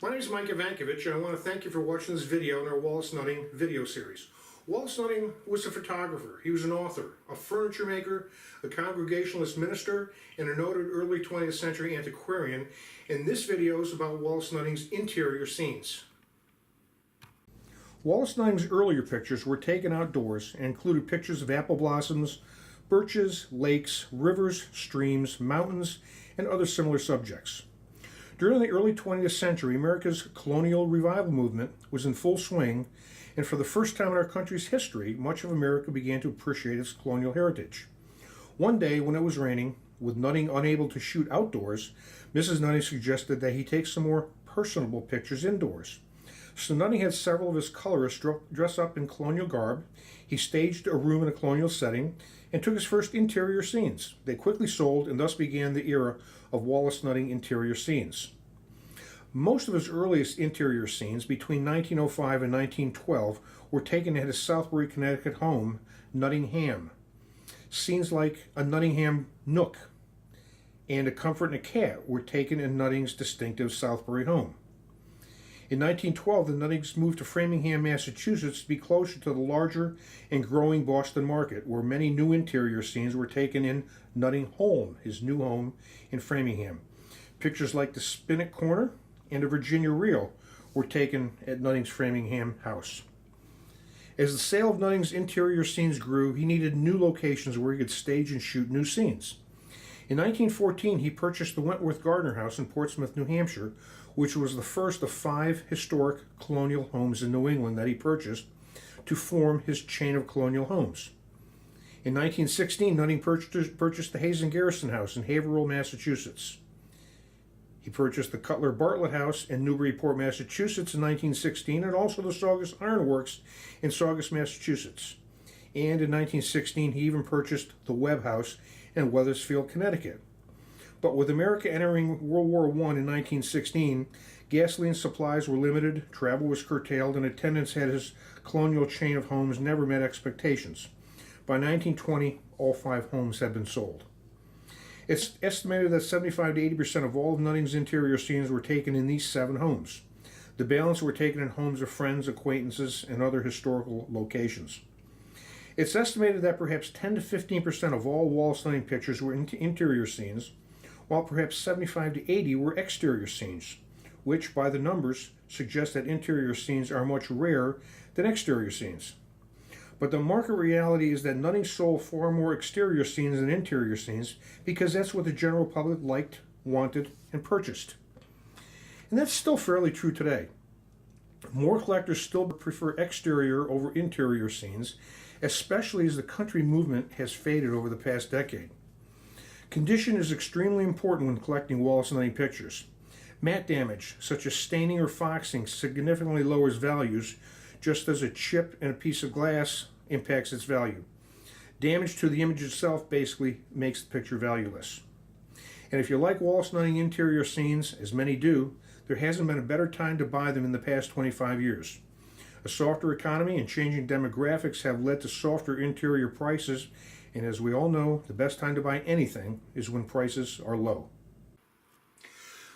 My name is Mike Ivankovich, and I want to thank you for watching this video in our Wallace Nutting video series. Wallace Nutting was a photographer, he was an author, a furniture maker, a Congregationalist minister, and a noted early 20th century antiquarian, and this video is about Wallace Nutting's interior scenes. Wallace Nutting's earlier pictures were taken outdoors and included pictures of apple blossoms, birches, lakes, rivers, streams, mountains, and other similar subjects. During the early 20th century, America's Colonial Revival Movement was in full swing, and for the first time in our country's history, much of America began to appreciate its colonial heritage. One day, when it was raining, with Nutting unable to shoot outdoors, Mrs. Nutting suggested that he take some more personable pictures indoors. So Nutting had several of his colorists dress up in colonial garb. He staged a room in a colonial setting and took his first interior scenes. They quickly sold and thus began the era of Wallace Nutting interior scenes. Most of his earliest interior scenes between 1905 and 1912 were taken at his Southbury, Connecticut home, Nuttingham. Scenes like a Nuttingham nook and a comfort and a cat were taken in Nutting's distinctive Southbury home. In 1912, the Nuttings moved to Framingham, Massachusetts to be closer to the larger and growing Boston market, where many new interior scenes were taken in Nutting Home, his new home in Framingham. Pictures like the Spinet Corner and a Virginia Reel were taken at Nutting's Framingham house. As the sale of Nutting's interior scenes grew, he needed new locations where he could stage and shoot new scenes. In 1914, he purchased the Wentworth Gardner House in Portsmouth, New Hampshire, which was the first of 5 historic colonial homes in New England that he purchased to form his chain of colonial homes. In 1916, Nutting purchased the Hazen Garrison House in Haverhill, Massachusetts. He purchased the Cutler Bartlett House in Newburyport, Massachusetts in 1916, and also the Saugus Iron Works in Saugus, Massachusetts. And in 1916, he even purchased the Webb House in Wethersfield, Connecticut. But with America entering World War I in 1916, gasoline supplies were limited, travel was curtailed, and attendance at his colonial chain of homes never met expectations. By 1920, all 5 homes had been sold. It's estimated that 75 to 80% of all of Nutting's interior scenes were taken in these 7 homes. The balance were taken in homes of friends, acquaintances, and other historical locations. It's estimated that perhaps 10 to 15% of all Wallace Nutting pictures were interior scenes, while perhaps 75 to 80 were exterior scenes, which, by the numbers, suggests that interior scenes are much rarer than exterior scenes. But the market reality is that Nutting sold far more exterior scenes than interior scenes because that's what the general public liked, wanted, and purchased. And that's still fairly true today. More collectors still prefer exterior over interior scenes, especially as the country movement has faded over the past decade. Condition is extremely important when collecting Wallace Nutting pictures. Matte damage, such as staining or foxing, significantly lowers values, just as a chip in a piece of glass impacts its value. Damage to the image itself basically makes the picture valueless. And if you like Wallace Nutting interior scenes, as many do, there hasn't been a better time to buy them in the past 25 years. A softer economy and changing demographics have led to softer interior prices, and as we all know, the best time to buy anything is when prices are low.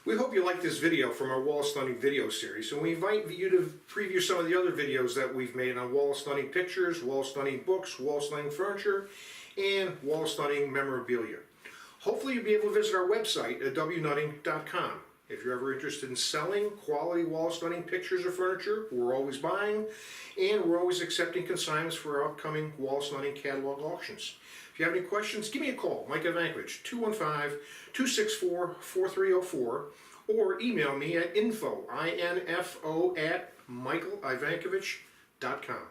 We hope you liked this video from our Wallace Nutting video series, and we invite you to preview some of the other videos that we've made on Wallace Nutting pictures, Wallace Nutting books, Wallace Nutting furniture, and Wallace Nutting memorabilia. Hopefully you'll be able to visit our website at wnutting.com. If you're ever interested in selling quality Wallace Nutting pictures or furniture, we're always buying, and we're always accepting consignments for our upcoming Wallace Nutting catalog auctions. If you have any questions, give me a call, Mike Ivankovich, 215-264-4304, or email me at info@michaelivankovich.com.